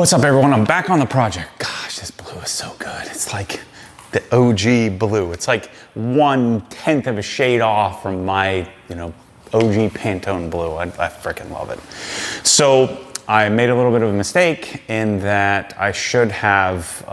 What's up, everyone? I'm back on the project. Gosh, this blue is so good. It's like the OG blue. It's like 1/10 of a shade off from my, OG Pantone blue. I freaking love it. So I made a little bit of a mistake in that I should have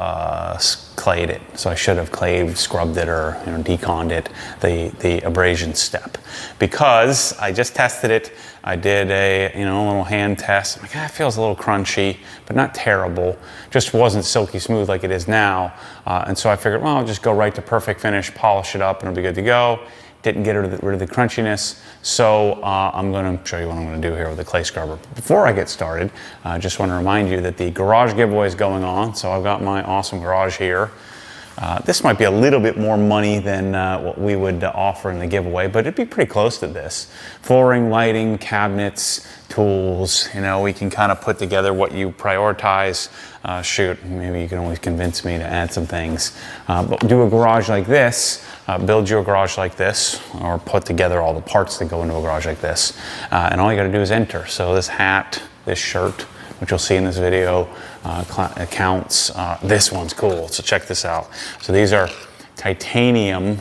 clayed it. So I should have clayed, scrubbed it, or deconned it, the abrasion step, because I just tested it. I did a little hand test. I'm like, it feels a little crunchy, but not terrible. Just wasn't silky smooth like it is now. And so I figured, well, I'll just go right to perfect finish, polish it up, and it'll be good to go. Didn't get rid of the crunchiness. So I'm gonna show you what I'm gonna do here with the clay scrubber. Before I get started, I just wanna remind you that the garage giveaway is going on. So I've got my awesome garage here. This might be a little bit more money than what we would offer in the giveaway, but it'd be pretty close to this. Flooring, lighting, cabinets, tools, we can kind of put together what you prioritize. Shoot, maybe you can always convince me to add some things. But do a garage like this, build you a garage like this, or put together all the parts that go into a garage like this. And all you gotta do is enter. So this hat, this shirt, which you'll see in this video, counts. This one's cool, so check this out. So these are titanium.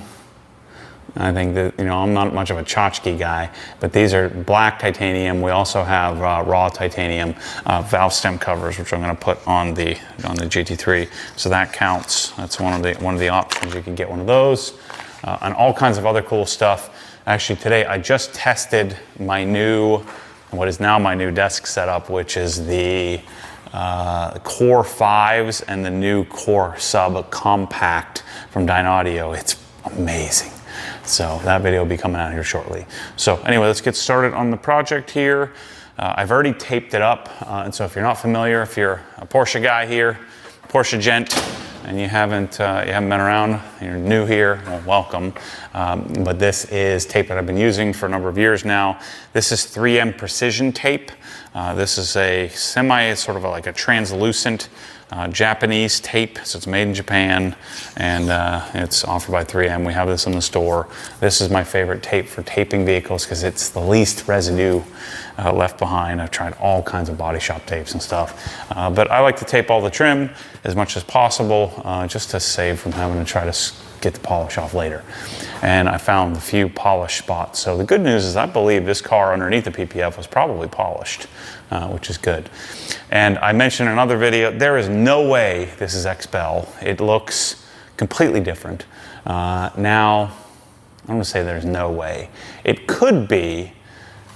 I think that, I'm not much of a tchotchke guy, but these are black titanium. We also have raw titanium valve stem covers, which I'm gonna put on the GT3. So that counts. That's one of the options. You can get one of those, and all kinds of other cool stuff. Actually, today I just tested my new, what is now my new desk setup, which is the Core 5s and the new Core Sub Compact from Dynaudio. It's amazing. So that video will be coming out here shortly. So anyway, let's get started on the project here. I've already taped it up. And so if you're not familiar, if you're a Porsche guy here, Porsche gent, and you haven't been around, you're new here, well, welcome. But this is tape that I've been using for a number of years now. This is 3M Precision tape. This is a sort of like a translucent Japanese tape. So it's made in Japan, and it's offered by 3M. We have this in the store. This is my favorite tape for taping vehicles because it's the least residue left behind. I've tried all kinds of body shop tapes and stuff, but I like to tape all the trim as much as possible, just to save from having to try to get the polish off later. And I found a few polish spots. So the good news is I believe this car underneath the PPF was probably polished, which is good. And I mentioned in another video, there is no way this is XPEL. It looks completely different. Now, I'm gonna say there's no way. It could be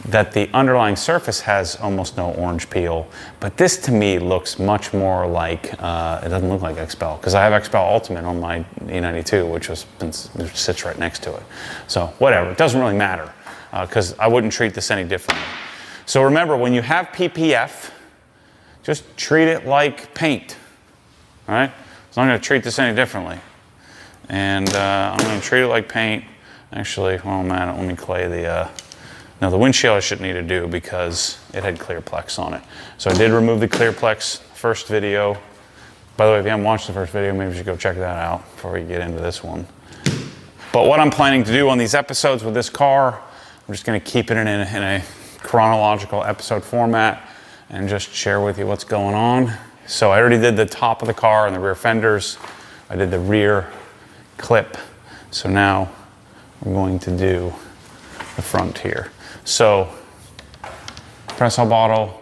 that the underlying surface has almost no orange peel, but this to me looks much more like, it doesn't look like XPEL, because I have XPEL Ultimate on my E92, which sits right next to it. So whatever, it doesn't really matter, because I wouldn't treat this any differently. So remember, when you have PPF, just treat it like paint, all right? So I'm gonna treat this any differently. And I'm gonna treat it like paint. Actually, well, man, let me clay the, now the windshield I shouldn't need to do because it had clear plex on it. So I did remove the clear plex first video. By the way, if you haven't watched the first video, maybe you should go check that out before you get into this one. But what I'm planning to do on these episodes with this car, I'm just gonna keep it in a chronological episode format and just share with you what's going on. So I already did the top of the car and the rear fenders. I did the rear clip. So now we're going to do the front here. So, Pressol bottle,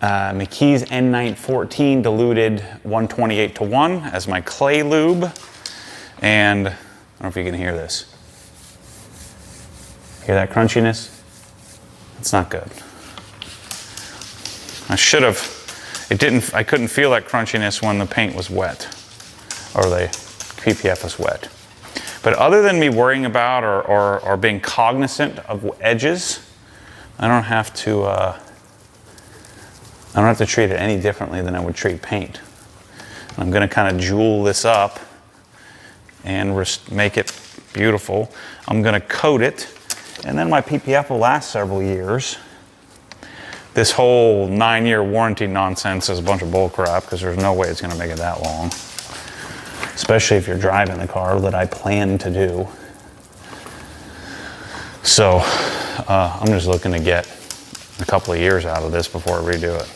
McKee's N914 diluted 128:1 as my clay lube. And I don't know if you can hear this. Hear that crunchiness? It's not good. I couldn't feel that crunchiness when the paint was wet, or the PPF was wet. But other than me worrying about or being cognizant of edges, I don't have to treat it any differently than I would treat paint. I'm gonna kind of jewel this up and make it beautiful. I'm gonna coat it, and then my PPF will last several years. This whole 9-year warranty nonsense is a bunch of bull crap, because there's no way it's gonna make it that long. Especially if you're driving the car that I plan to do. So I'm just looking to get a couple of years out of this before I redo it.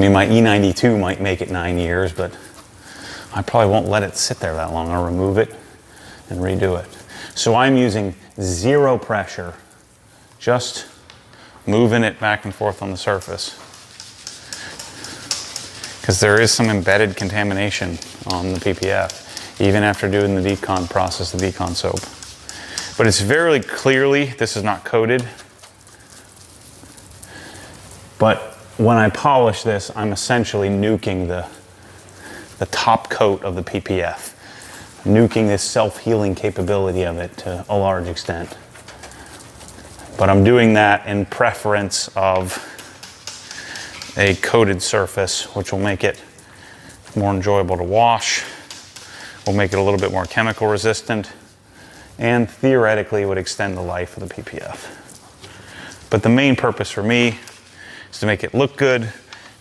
mean, my E92 might make it 9 years, but I probably won't let it sit there that long. I'll remove it and redo it. So I'm using zero pressure, just moving it back and forth on the surface, because there is some embedded contamination on the PPF, even after doing the decon process, the decon soap. But it's very clearly, this is not coated. But when I polish this, I'm essentially nuking the top coat of the PPF, nuking this self-healing capability of it to a large extent. But I'm doing that in preference of a coated surface, which will make it more enjoyable to wash, will make it a little bit more chemical resistant, and theoretically would extend the life of the PPF. But the main purpose for me is to make it look good,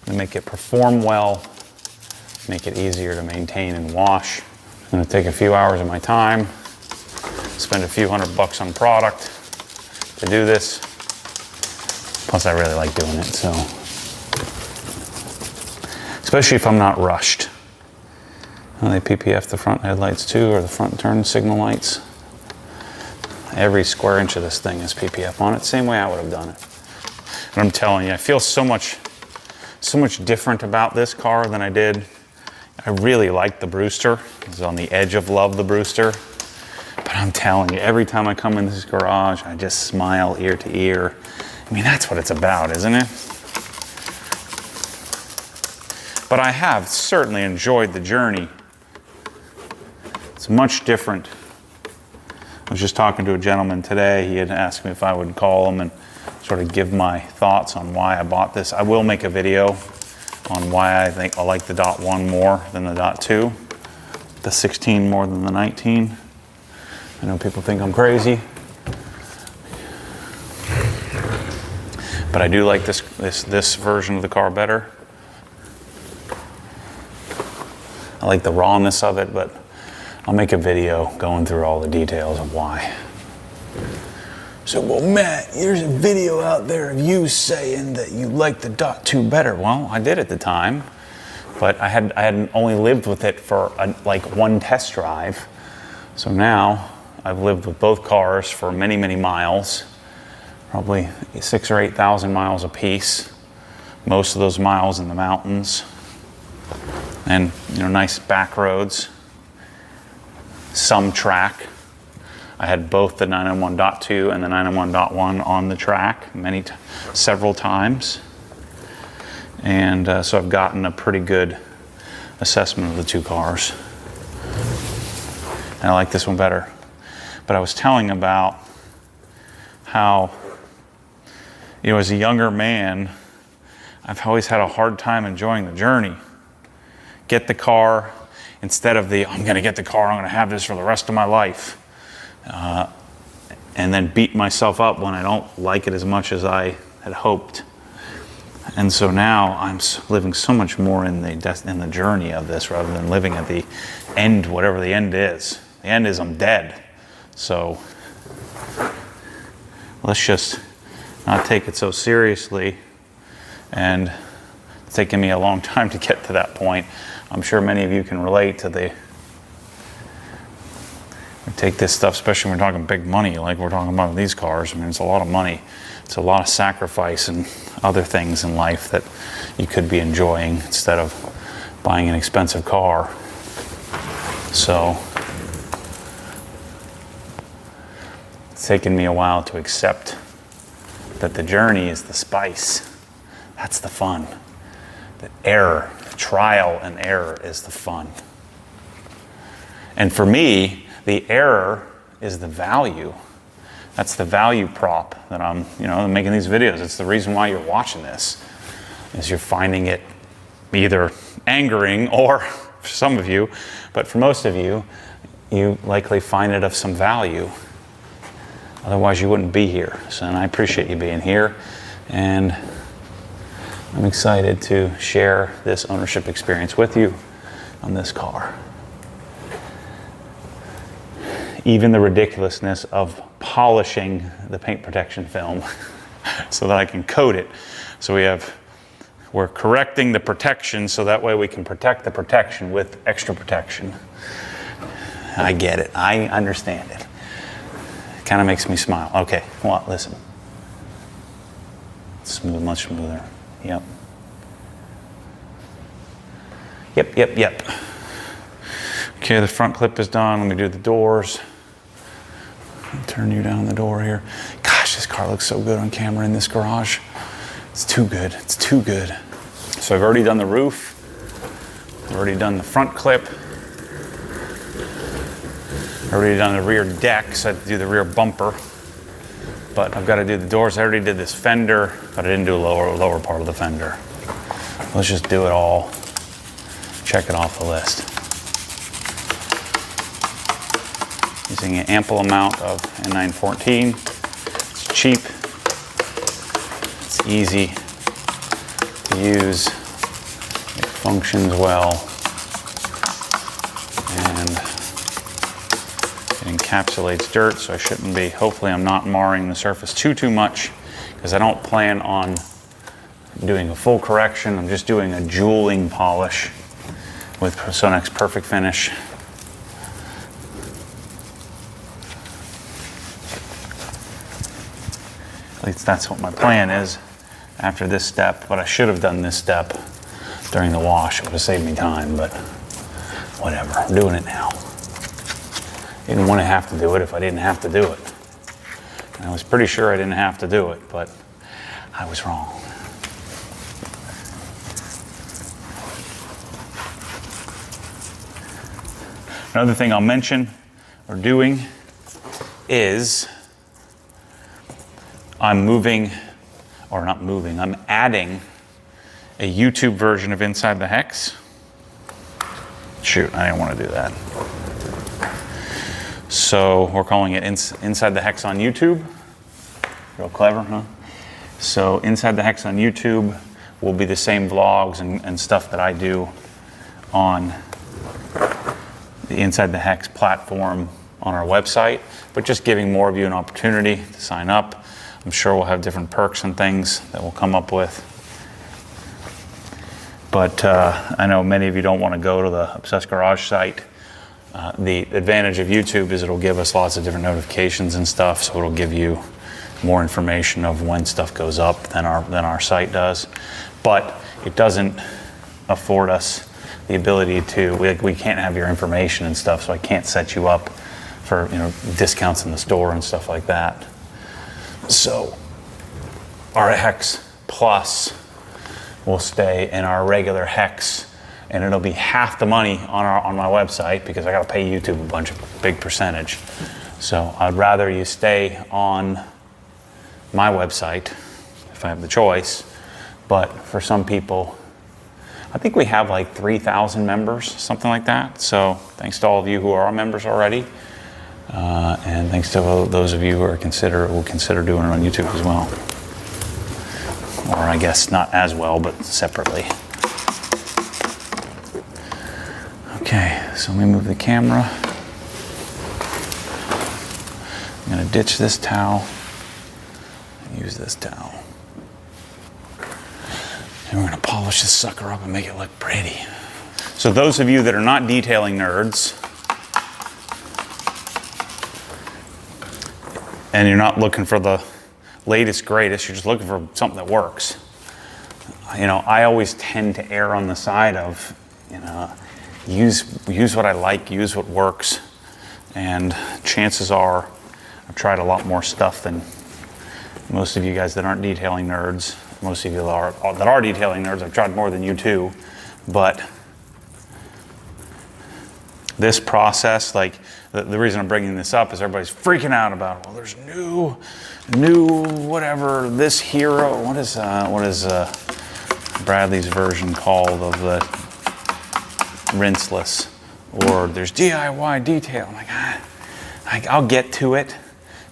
to make it perform well, make it easier to maintain and wash. I'm gonna take a few hours of my time, spend a few $100 on product to do this. Plus I really like doing it, so. Especially if I'm not rushed. They PPF the front headlights too, or the front turn signal lights. Every square inch of this thing is PPF on it, same way I would have done it. And I'm telling you, I feel so much different about this car than I did. I really like the Brewster. I was on the edge of love the Brewster. But I'm telling you, every time I come in this garage, I just smile ear to ear. I mean, that's what it's about, isn't it? But I have certainly enjoyed the journey. It's much different. I was just talking to a gentleman today. He had asked me if I would call him and sort of give my thoughts on why I bought this. I will make a video on why I think I like the Dot 1 more than the Dot 2, the 16 more than the 19. I know people think I'm crazy, but I do like this version of the car better. I like the rawness of it, but I'll make a video going through all the details of why. So, well, Matt, there's a video out there of you saying that you like the Dot 2 better. Well, I did at the time, but I hadn't only lived with it for like one test drive. So now I've lived with both cars for many, many miles, probably 6,000 or 8,000 miles apiece. Most of those miles in the mountains, and nice back roads. Some track. I had both the 991.2 and the 991.1 on the track several times. And so I've gotten a pretty good assessment of the two cars. And I like this one better. But I was telling about how, as a younger man, I've always had a hard time enjoying the journey. Get the car, instead of I'm gonna get the car, I'm gonna have this for the rest of my life. And then beat myself up when I don't like it as much as I had hoped. And so now I'm living so much more in the journey of this rather than living at the end, whatever the end is. The end is I'm dead. So let's just not take it so seriously. And it's taken me a long time to get to that point. I'm sure many of you can relate to we take this stuff, especially when we're talking big money, like we're talking about these cars. I mean, it's a lot of money. It's a lot of sacrifice and other things in life that you could be enjoying instead of buying an expensive car. So it's taken me a while to accept that the journey is the spice. That's the fun. The trial and error is the fun. And for me, the error is the value. That's the value prop that I'm making these videos. It's the reason why you're watching this, is you're finding it either angering, or for some of you, but for most of you, you likely find it of some value. Otherwise you wouldn't be here. So, and I appreciate you being here, and I'm excited to share this ownership experience with you on this car. Even the ridiculousness of polishing the paint protection film so that I can coat it. So we have we're correcting the protection so that way we can protect the protection with extra protection. I get it. I understand it. It kind of makes me smile. Okay, well, listen. Smooth, much smoother. Yep. Yep. Okay, the front clip is done. Let me do the doors. Turn you down the door here. Gosh, this car looks so good on camera in this garage. It's too good. It's too good. So I've already done the roof. I've already done the front clip. I've already done the rear deck, so I have to do the rear bumper. But I've got to do the doors. I already did this fender, but I didn't do a lower part of the fender. Let's just do it all. Check it off the list. Using an ample amount of N914. It's cheap. It's easy to use. It functions well. And it encapsulates dirt, so I shouldn't be, hopefully I'm not marring the surface too much, because I don't plan on doing a full correction. I'm just doing a jeweling polish with Sonex Perfect Finish. At least that's what my plan is after this step, but I should have done this step during the wash. It would have saved me time, but whatever, I'm doing it now. Didn't want to have to do it if I didn't have to do it. And I was pretty sure I didn't have to do it, but I was wrong. Another thing I'll mention or doing is I'm adding a YouTube version of Inside the Hex. Shoot, I didn't want to do that. So we're calling it Inside the Hex on YouTube. Real clever, huh? So Inside the Hex on YouTube will be the same vlogs and stuff that I do on the Inside the Hex platform on our website, but just giving more of you an opportunity to sign up. I'm sure we'll have different perks and things that we'll come up with. But I know many of you don't want to go to the Obsessed Garage site. The advantage of YouTube is it'll give us lots of different notifications and stuff, so it'll give you more information of when stuff goes up than our site does. But it doesn't afford us the ability to, we can't have your information and stuff, so I can't set you up for discounts in the store and stuff like that. So our Hex Plus will stay in our regular Hex, and it'll be half the money on my website because I got to pay YouTube a big percentage. So I'd rather you stay on my website if I have the choice. But for some people, I think we have like 3,000 members, something like that. So thanks to all of you who are our members already. And thanks to those of you who will consider doing it on YouTube as well. Or I guess not as well, but separately. Okay, so let me move the camera. I'm gonna ditch this towel and use this towel. And we're gonna polish this sucker up and make it look pretty. So those of you that are not detailing nerds, and you're not looking for the latest, greatest, you're just looking for something that works. I always tend to err on the side of, use what I like, use what works. And chances are, I've tried a lot more stuff than most of you guys that aren't detailing nerds. Most of you that are detailing nerds, I've tried more than you too. But this process, like the reason I'm bringing this up is everybody's freaking out about, well, there's new whatever, this hero. What is Bradley's version called of the rinseless? Or there's DIY detail. I'm like, I'll get to it,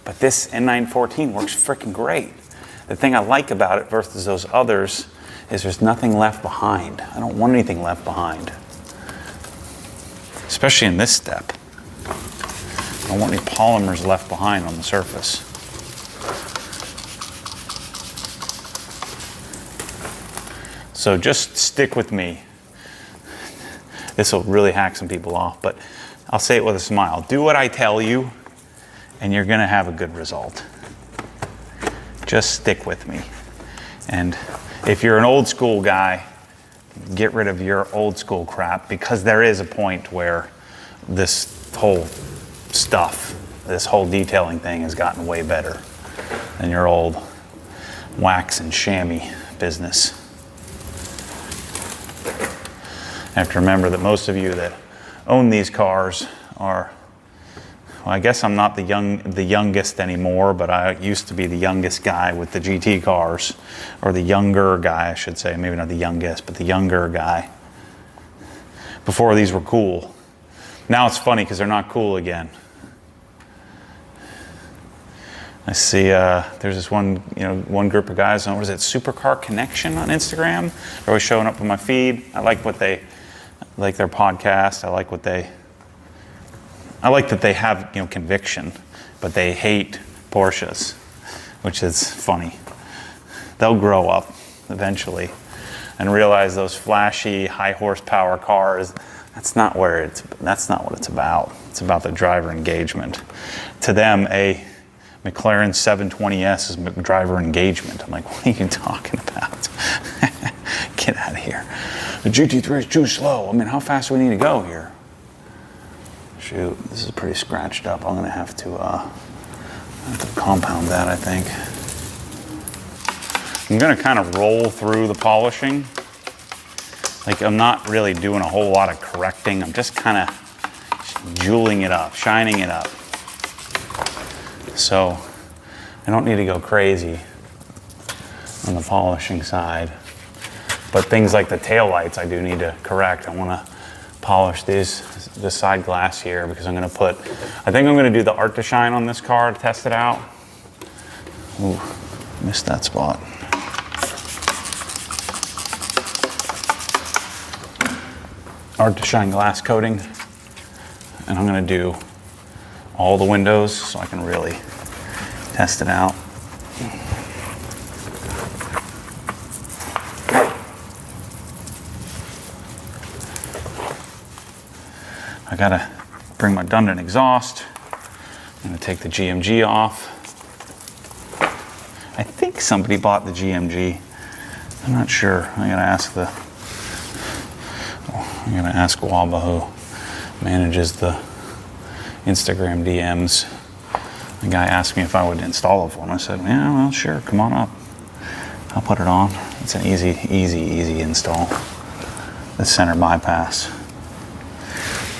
but this N914 works freaking great. The thing I like about it versus those others is there's nothing left behind. I don't want anything left behind. Especially in this step. I don't want any polymers left behind on the surface. So just stick with me. This will really hack some people off, but I'll say it with a smile. Do what I tell you, and you're gonna have a good result. Just stick with me. And if you're an old school guy, get rid of your old school crap, because there is a point where this whole stuff, this whole detailing thing has gotten way better than your old wax and chamois business. I have to remember that most of you that own these cars are, well, I guess I'm not the youngest anymore, but I used to be the youngest guy with the GT cars, or the younger guy, I should say. Maybe not the youngest, but the younger guy. Before these were cool. Now it's funny because they're not cool again. I see there's this one group of guys on, what is it, Supercar Connection on Instagram? They're always showing up on my feed. I like their podcast. I like that they have, conviction, but they hate Porsches, which is funny. They'll grow up eventually and realize those flashy, high horsepower cars, that's not what it's about. It's about the driver engagement. To them, a McLaren 720S is driver engagement. I'm like, what are you talking about? Get out of here. The GT3 is too slow. I mean, how fast do we need to go here? Shoot, this is pretty scratched up. I'm gonna have to compound that, I think. I'm gonna kind of roll through the polishing. Like, I'm not really doing a whole lot of correcting. I'm just kind of jeweling it up, shining it up. So I don't need to go crazy on the polishing side. But things like the taillights I do need to correct. I want to polish this side glass here, because I think I'm going to do the Art to Shine on this car to test it out. Ooh, missed that spot. Art to Shine glass coating. And I'm going to do all the windows so I can really test it out. I gotta bring my Dundon exhaust. I'm gonna take the GMG off. I think somebody bought the GMG. I'm not sure. I gotta ask Waba, who manages the Instagram DMs. The guy asked me if I would install it for him. I said, yeah, well, sure, come on up. I'll put it on. It's an easy install. The center bypass.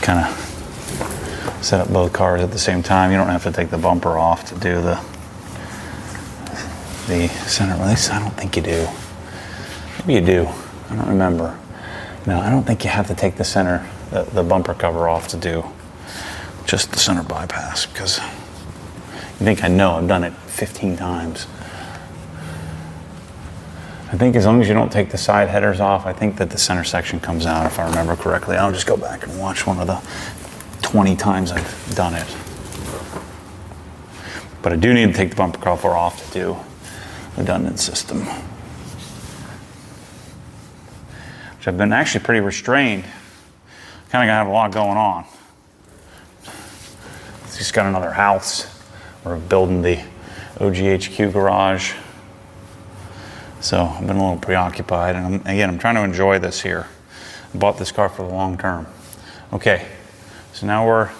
Kind of set up both cars at the same time. You don't have to take the bumper off to do the center. At least I don't think you do. Maybe you do. I don't remember. No, I don't think you have to take the bumper cover off to do just the center bypass, because you think I know. I've done it 15 times. I think as long as you don't take the side headers off, I think that the center section comes out, if I remember correctly. I'll just go back and watch one of the 20 times I've done it. But I do need to take the bumper cover off to do the Dundon system. Which I've been actually pretty restrained. Kind of got a lot going on. Just got another house. We're building the OGHQ garage. So I've been a little preoccupied, and I'm trying to enjoy this here. I bought this car for the long term. Okay, so now we're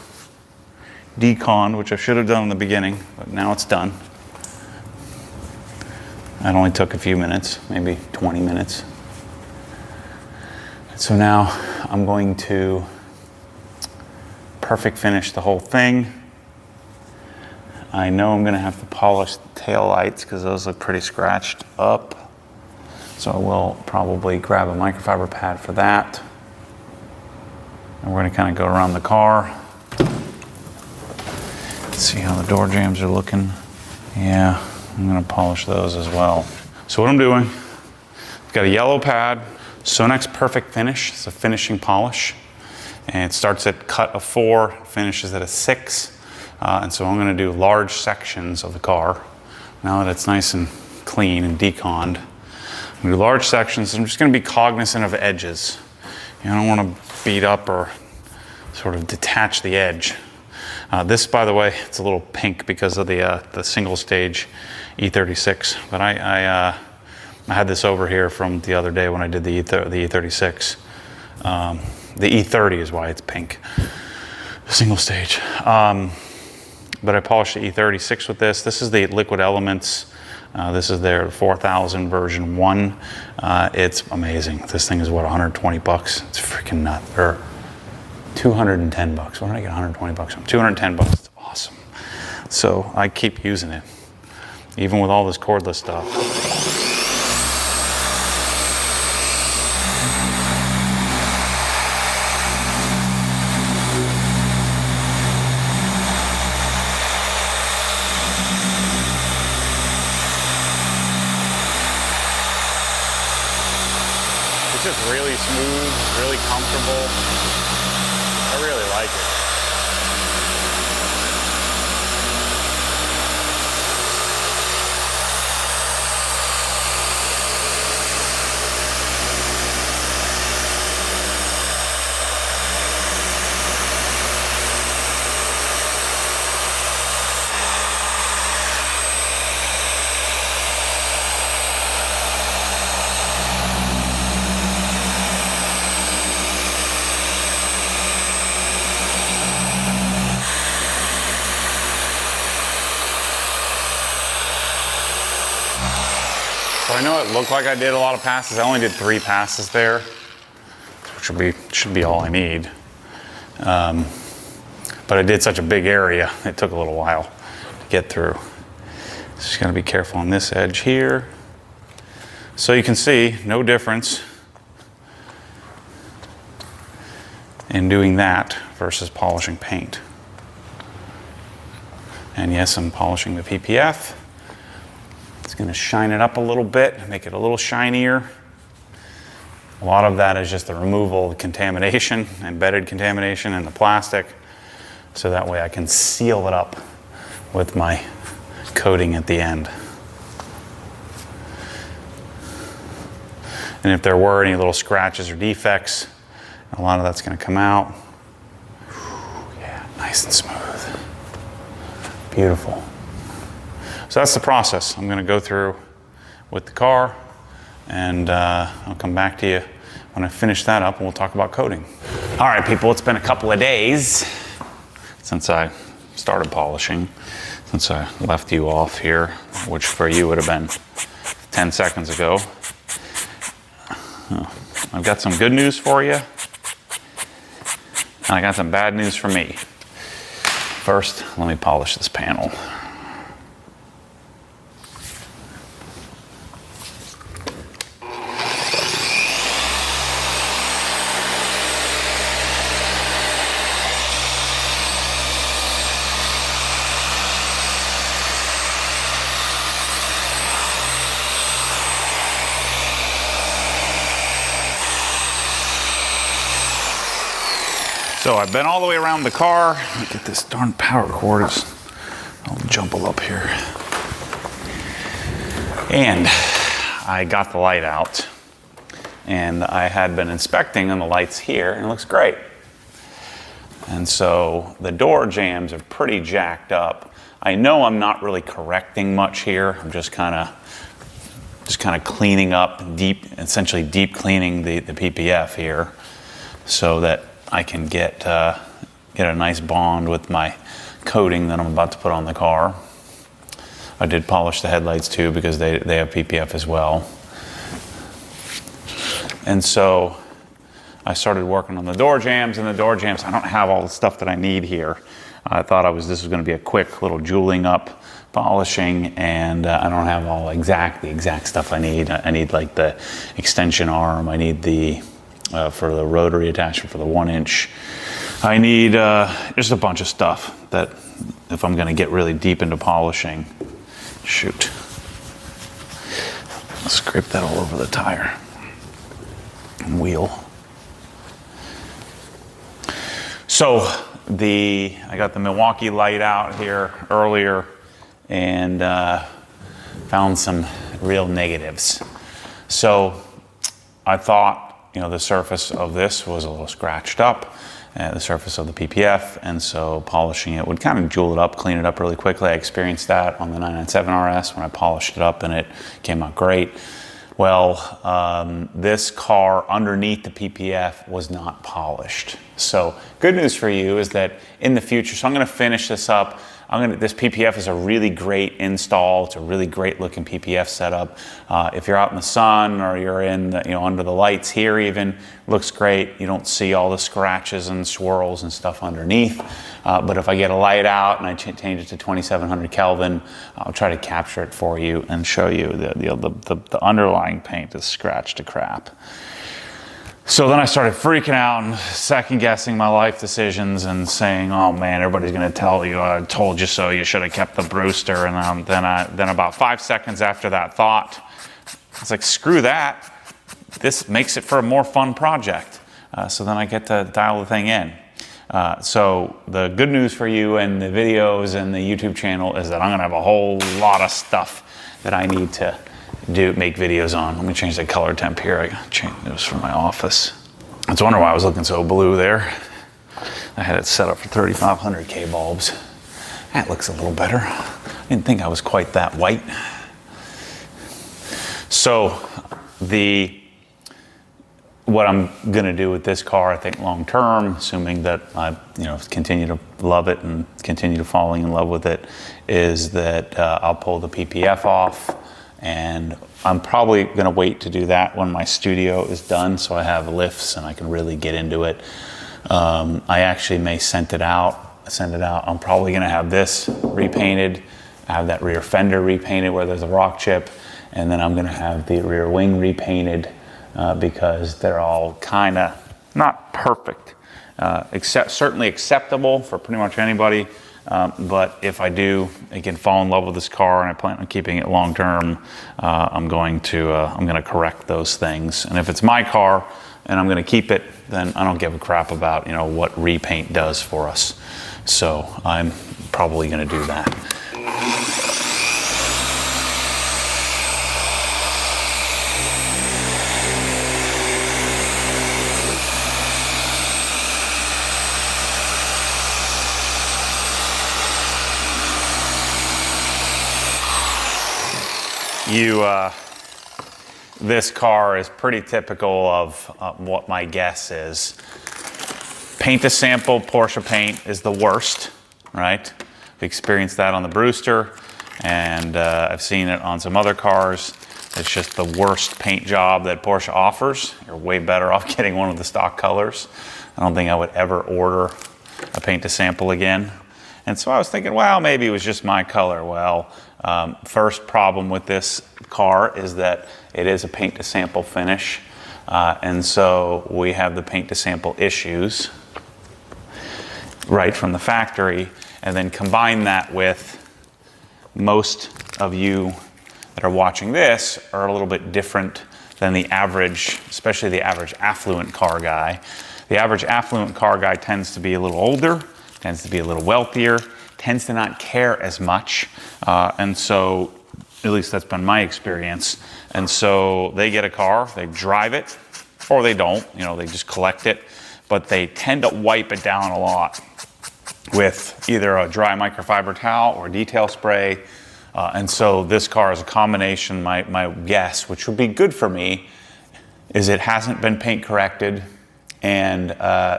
deconned, which I should have done in the beginning, but now it's done. That only took a few minutes, maybe 20 minutes. So now I'm going to perfect finish the whole thing. I know I'm gonna have to polish the tail lights because those look pretty scratched up. So I will probably grab a microfiber pad for that. And we're gonna kind of go around the car. See how the door jambs are looking. Yeah, I'm gonna polish those as well. So what I'm doing, I've got a yellow pad, Sonex Perfect Finish. It's a finishing polish. And it starts at cut of 4, finishes at a 6. And so I'm gonna do large sections of the car. Now that it's nice and clean and deconned, do large sections. I'm just going to be cognizant of edges. I don't want to beat up or sort of detach the edge. This, by the way, it's a little pink because of the single stage E36, but I had this over here from the other day when I did the E36. The E30 is why it's pink, single stage. But I polished the E36 with this. This is the Liquid Elements. This is their 4000 version 1. It's amazing. This thing is what, 120 bucks? It's freaking nuts. Or 210 bucks. Where did I get 120 bucks from? 210 bucks. It's awesome. So I keep using it, even with all this cordless stuff. It's just really smooth, really comfortable. I really like it. So I know it looked like I did a lot of passes. I only did 3 passes there, which should be all I need. But I did such a big area, it took a little while to get through. Just gotta be careful on this edge here. So you can see no difference in doing that versus polishing paint. And yes, I'm polishing the PPF. It's going to shine it up a little bit, make it a little shinier. A lot of that is just the removal of contamination, embedded contamination in the plastic, so that way I can seal it up with my coating at the end. And if there were any little scratches or defects, a lot of that's going to come out. Yeah, nice and smooth. Beautiful. So that's the process I'm going to go through with the car, and I'll come back to you when I finish that up and we'll talk about coating. All right, people, it's been a couple of days since I started polishing, since I left you off here, which for you would have been 10 seconds ago. I've got some good news for you, and I got some bad news for me. First, let me polish this panel. So I've been all the way around the car. Let me get this darn power cord. I'll jumble up here. And I got the light out. And I had been inspecting on the lights here, and it looks great. And so the door jambs are pretty jacked up. I know I'm not really correcting much here. I'm just kind of cleaning up, essentially deep cleaning the PPF here, so that I can get a nice bond with my coating that I'm about to put on the car. I did polish the headlights too because they have PPF as well. And so I started working on the door jambs, and the door jambs, I don't have all the stuff that I need here. I thought this was going to be a quick little jeweling up, polishing, and I don't have all the exact stuff I need. I need like the extension arm. I need the for the rotary attachment for the 1-inch. I need just a bunch of stuff that if I'm going to get really deep into polishing, shoot. I'll scrape that all over the tire and wheel. So I got the Milwaukee light out here earlier and found some real negatives. So I thought, you know, the surface of this was a little scratched up, the surface of the PPF, and so polishing it would kind of jewel it up, clean it up really quickly. I experienced that on the 997 RS when I polished it up and it came out great. Well, this car underneath the PPF was not polished. So good news for you is that in the future, so I'm gonna finish this up. This PPF is a really great install. It's a really great looking PPF setup. If you're out in the sun or you're in the, under the lights here even, looks great. You don't see all the scratches and swirls and stuff underneath. But if I get a light out and I change it to 2700 Kelvin, I'll try to capture it for you and show you the underlying paint is scratched to crap. So then I started freaking out and second guessing my life decisions and saying, oh man, everybody's gonna tell you, I told you so, you should have kept the Brewster. And then about 5 seconds after that thought, it's like, screw that. This makes it for a more fun project. So then I get to dial the thing in. So the good news for you and the videos and the YouTube channel is that I'm gonna have a whole lot of stuff that I need to make videos on. Let me change the color temp here. I gotta change this for my office. I was wondering why I was looking so blue there. I had it set up for 3500 K bulbs. That looks a little better. I didn't think I was quite that white. So what I'm gonna do with this car, I think long term, assuming that I continue to love it and continue to falling in love with it, is that I'll pull the PPF off. And I'm probably gonna wait to do that when my studio is done, so I have lifts and I can really get into it. I actually may send it out. I'm probably gonna have this repainted, have that rear fender repainted where there's a rock chip, and then I'm gonna have the rear wing repainted because they're all kinda not perfect, certainly acceptable for pretty much anybody. But if I do, again, fall in love with this car and I plan on keeping it long term, I'm going to correct those things. And if it's my car and I'm going to keep it, then I don't give a crap about what repaint does for us. So I'm probably going to do that. This car is pretty typical of what my guess is. Paint to sample Porsche paint is the worst, right? We experienced that on the Brewster, and I've seen it on some other cars. It's just the worst paint job that Porsche offers. You're way better off getting one of the stock colors. I don't think I would ever order a paint to sample again. And so I was thinking, well, maybe it was just my color. Well, first problem with this car is that it is a paint to sample finish. And so we have the paint to sample issues right from the factory, and then combine that with most of you that are watching this are a little bit different than the average, especially the average affluent car guy. The average affluent car guy tends to be a little older, tends to be a little wealthier, tends to not care as much. And so, at least that's been my experience. And so they get a car, they drive it, or they don't, they just collect it, but they tend to wipe it down a lot with either a dry microfiber towel or detail spray. And so this car is a combination, my guess, which would be good for me, is it hasn't been paint corrected. And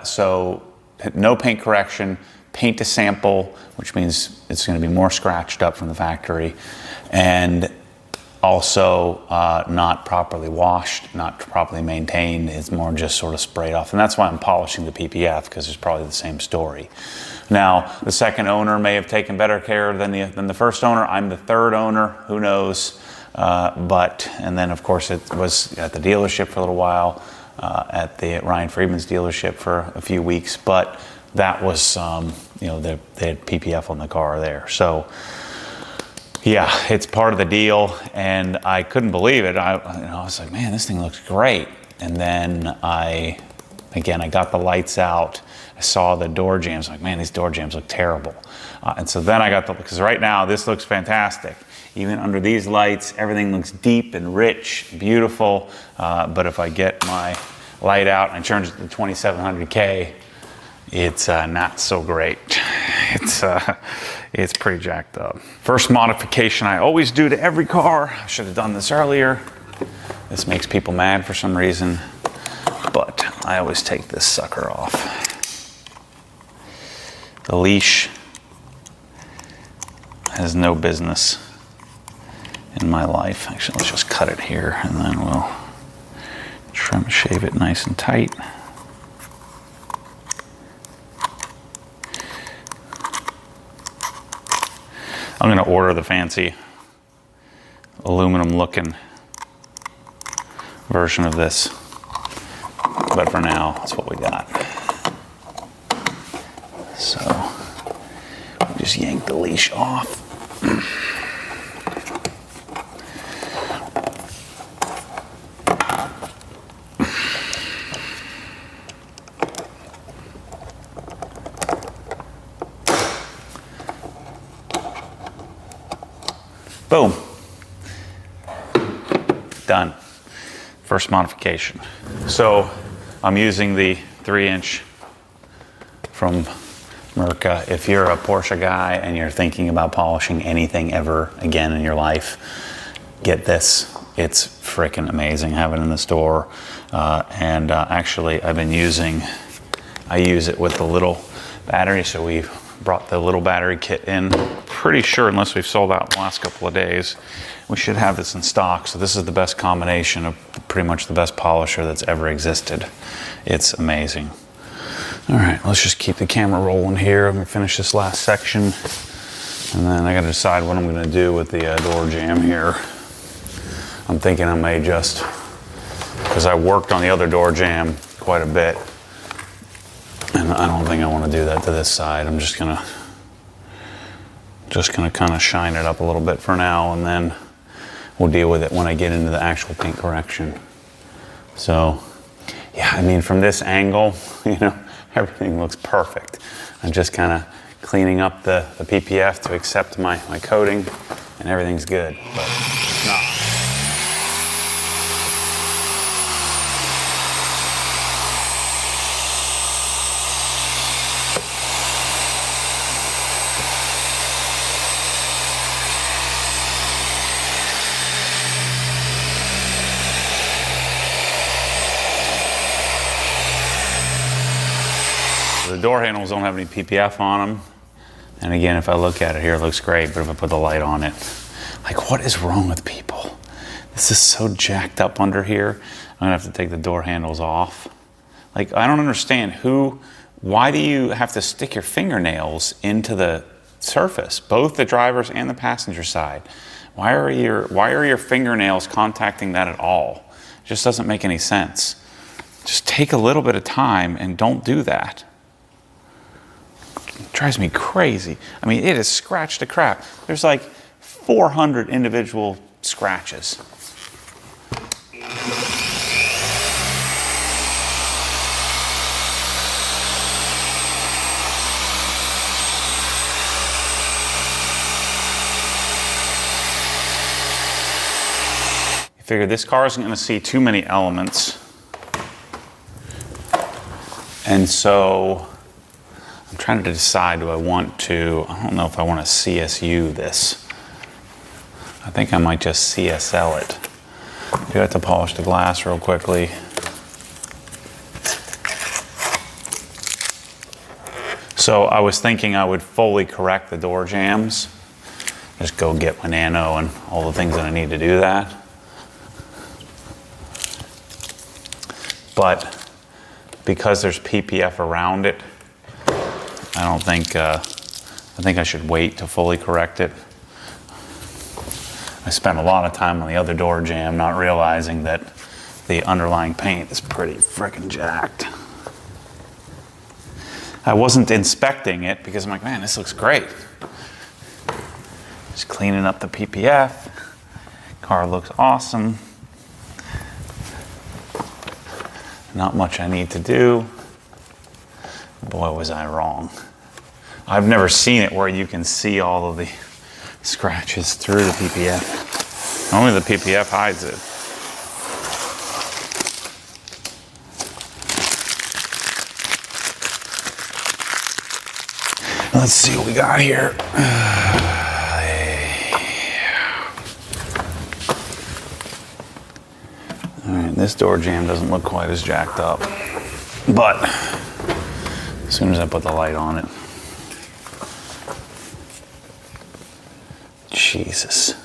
so no paint correction, paint to sample, which means it's going to be more scratched up from the factory, and also not properly washed, not properly maintained. It's more just sort of sprayed off. And that's why I'm polishing the PPF, because it's probably the same story. Now, the second owner may have taken better care than the first owner. I'm the third owner, who knows? And then of course it was at the dealership for a little while, at the Ryan Friedman's dealership for a few weeks, but that was, they had PPF on the car there. So yeah, it's part of the deal, and I couldn't believe it. I was like, man, this thing looks great. And then I got the lights out. I saw the door jambs. Like, man, these door jambs look terrible. And so then I got because right now this looks fantastic. Even under these lights, everything looks deep and rich, beautiful. But if I get my light out and I turn it to 2700K, it's not so great. It's pretty jacked up. First modification I always do to every car. I should have done this earlier. This makes people mad for some reason, but I always take this sucker off. The leash has no business in my life. Actually, let's just cut it here and then we'll trim shave it nice and tight. I'm gonna order the fancy aluminum looking version of this, but for now, that's what we got. So, we just yank the leash off. Boom. Done. First modification. So I'm using the 3-inch from Mirka. If you're a Porsche guy and you're thinking about polishing anything ever again in your life, get this. It's freaking amazing. I have it in the store. Actually I use it with the little battery. So we brought the little battery kit in. Pretty sure, unless we've sold out in the last couple of days, we should have this in stock. So this is the best combination of pretty much the best polisher that's ever existed. It's amazing. All right, let's just keep the camera rolling here. I'm gonna finish this last section, and then I gotta decide what I'm gonna do with the door jamb here. I'm thinking I may just, because I worked on the other door jamb quite a bit, and I don't think I want to do that to this side. I'm just gonna kind of shine it up a little bit for now, and then we'll deal with it when I get into the actual paint correction. So, yeah, I mean, from this angle, you know, everything looks perfect. I'm just kind of cleaning up the PPF to accept my coating, and everything's good, but it's not. The door handles don't have any PPF on them. And again, if I look at it here, it looks great, but if I put the light on it, like, what is wrong with people? This is so jacked up under here. I'm gonna have to take the door handles off. Like, I don't understand why do you have to stick your fingernails into the surface, both the driver's and the passenger side? Why are your fingernails contacting that at all? It just doesn't make any sense. Just take a little bit of time and don't do that. It drives me crazy. I mean, it is scratched to crap. There's like 400 individual scratches. I figure this car isn't going to see too many elements. And so I'm trying to decide, I don't know if I want to CSU this. I think I might just CSL it. I do have to polish the glass real quickly. So I was thinking I would fully correct the door jambs. Just go get my nano and all the things that I need to do that. But because there's PPF around it, I think I should wait to fully correct it. I spent a lot of time on the other door jamb not realizing that the underlying paint is pretty freaking jacked. I wasn't inspecting it because I'm like, man, this looks great. Just cleaning up the PPF. Car looks awesome. Not much I need to do. Boy, was I wrong. I've never seen it where you can see all of the scratches through the PPF. Only the PPF hides it. Let's see what we got here. All right, this door jamb doesn't look quite as jacked up, but as soon as I put the light on it, Jesus.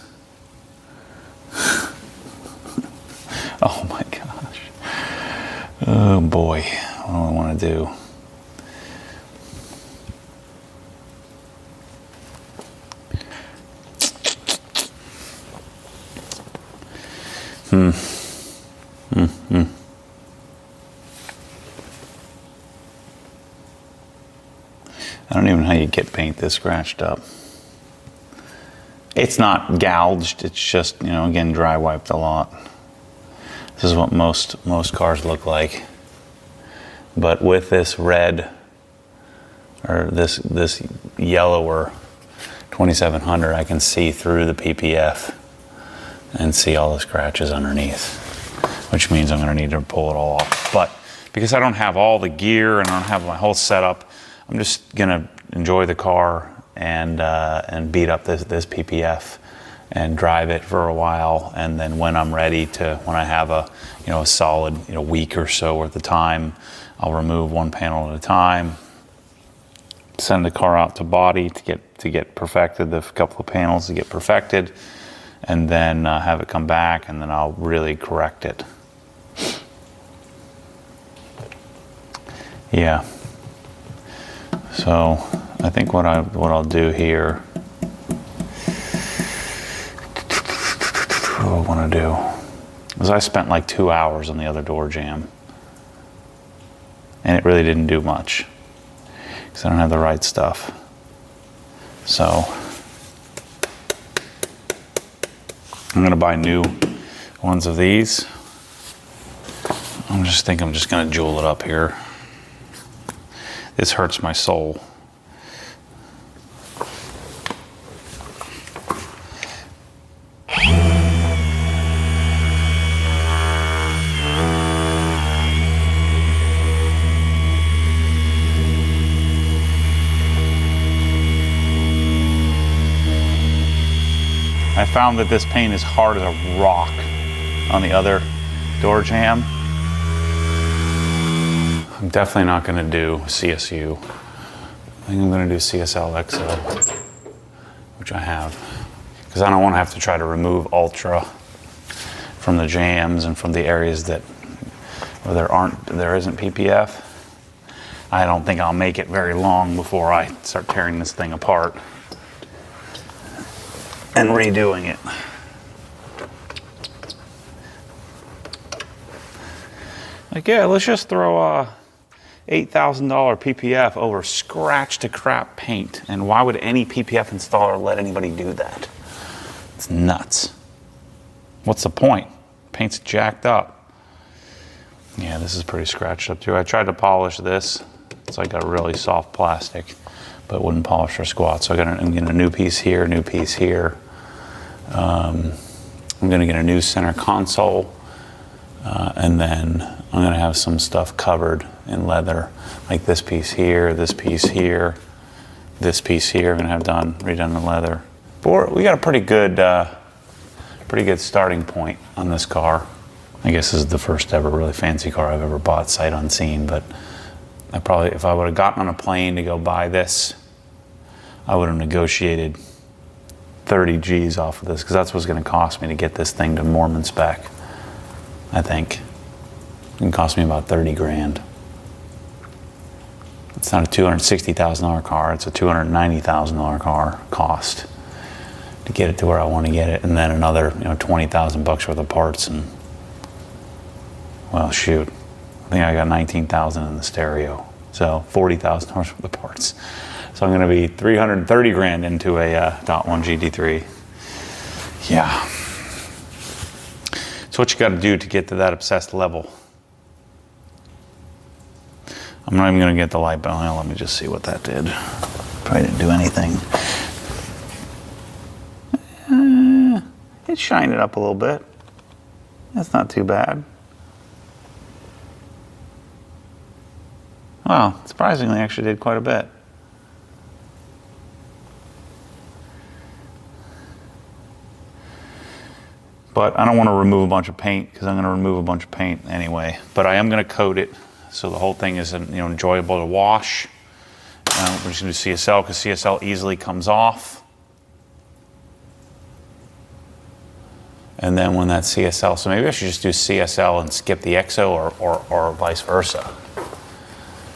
Oh my gosh. Oh boy, what do I want to do? I don't even know how you get paint this scratched up. It's not gouged, it's just, you know, again, dry wiped a lot. This is what most cars look like. But with this red, or this yellower 2700, I can see through the PPF and see all the scratches underneath, which means I'm gonna need to pull it all off. But because I don't have all the gear and I don't have my whole setup, I'm just gonna enjoy the car and beat up this PPF and drive it for a while, and then when I'm ready to, when I have a solid week or so worth of time, I'll remove one panel at a time, send the car out to body to get perfected, the couple of panels to get perfected, and then have it come back, and then I'll really correct it. Yeah. So I think what I'll do here, what I want to do is I spent like 2 hours on the other door jamb, and it really didn't do much because I don't have the right stuff. So I'm gonna buy new ones of these. I'm just gonna jewel it up here. This hurts my soul. I found that this paint is hard as a rock on the other door jamb. I'm definitely not going to do CSU. I think I'm going to do CSL XL, which I have, because I don't want to have to try to remove Ultra from the jambs and from the areas where there isn't PPF. I don't think I'll make it very long before I start tearing this thing apart and redoing it. Like, yeah, let's just throw a $8,000 PPF over scratch to crap paint. And why would any PPF installer let anybody do that? It's nuts. What's the point? Paint's jacked up. Yeah, this is pretty scratched up too. I tried to polish this. It's like a really soft plastic, but it wouldn't polish for squat. So I'm getting a new piece here, a new piece here. I'm gonna get a new center console, and then I'm gonna have some stuff covered in leather, like this piece here, this piece here, this piece here. I'm gonna have redone in leather. But we got a pretty good starting point on this car. I guess this is the first ever really fancy car I've ever bought sight unseen, but if I would have gotten on a plane to go buy this, I would have negotiated 30 G's off of this, because that's what's going to cost me to get this thing to Mormon spec. I think it can cost me about 30 grand. It's not a $260,000 car, it's a $290,000 car cost to get it to where I want to get it, and then another 20,000 bucks worth of parts, and well, shoot, I think I got 19,000 in the stereo, so $40,000 worth of parts. So I'm gonna be 330 grand into a .1 GT3. Yeah. So what you gotta do to get to that obsessed level. I'm not even gonna get the light, but let me just see what that did. Probably didn't do anything. It shined it up a little bit. That's not too bad. Wow, surprisingly, actually did quite a bit. But I don't want to remove a bunch of paint because I'm going to remove a bunch of paint anyway. But I am going to coat it so the whole thing is enjoyable to wash. We're just going to do CSL because CSL easily comes off. And then when that CSL, so maybe I should just do CSL and skip the EXO or vice versa,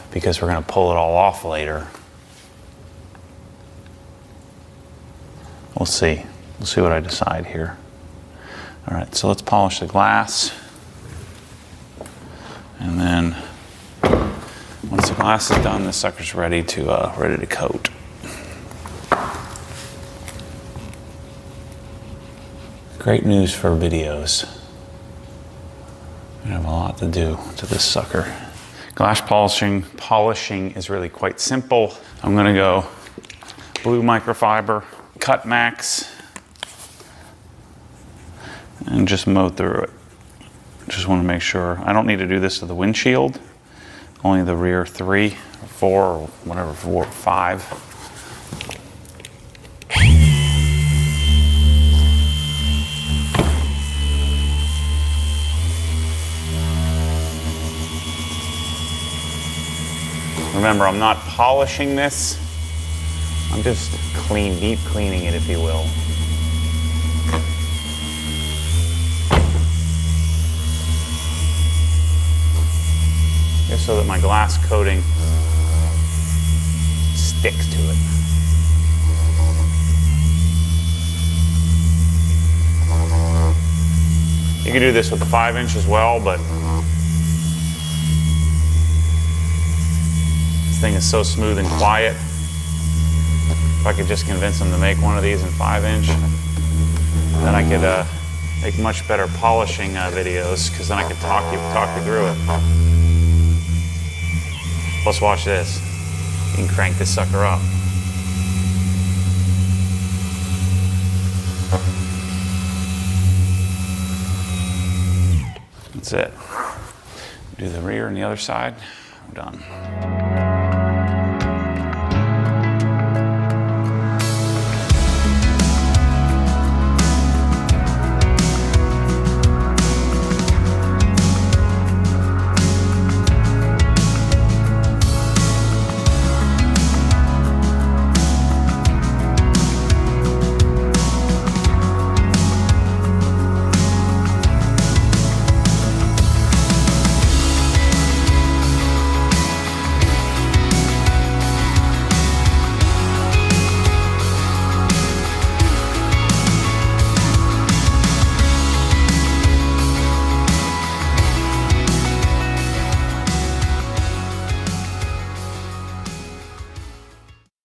because we're going to pull it all off later. We'll see. We'll see what I decide here. All right, so let's polish the glass. And then once the glass is done, the sucker's ready to coat. Great news for videos. We have a lot to do to this sucker. Glass polishing is really quite simple. I'm gonna go blue microfiber, cut max, and just mow through it. Just want to make sure. I don't need to do this to the windshield, only the rear 3 or 4 or whatever, 4 or 5. Remember, I'm not polishing this. I'm just deep cleaning it, if you will. Just so that my glass coating sticks to it. You can do this with the 5-inch as well, but this thing is so smooth and quiet. If I could just convince them to make one of these in 5-inch, then I could make much better polishing videos, because then I could talk you through it. Let's watch this. You can crank this sucker up. That's it. Do the rear and the other side. I'm done.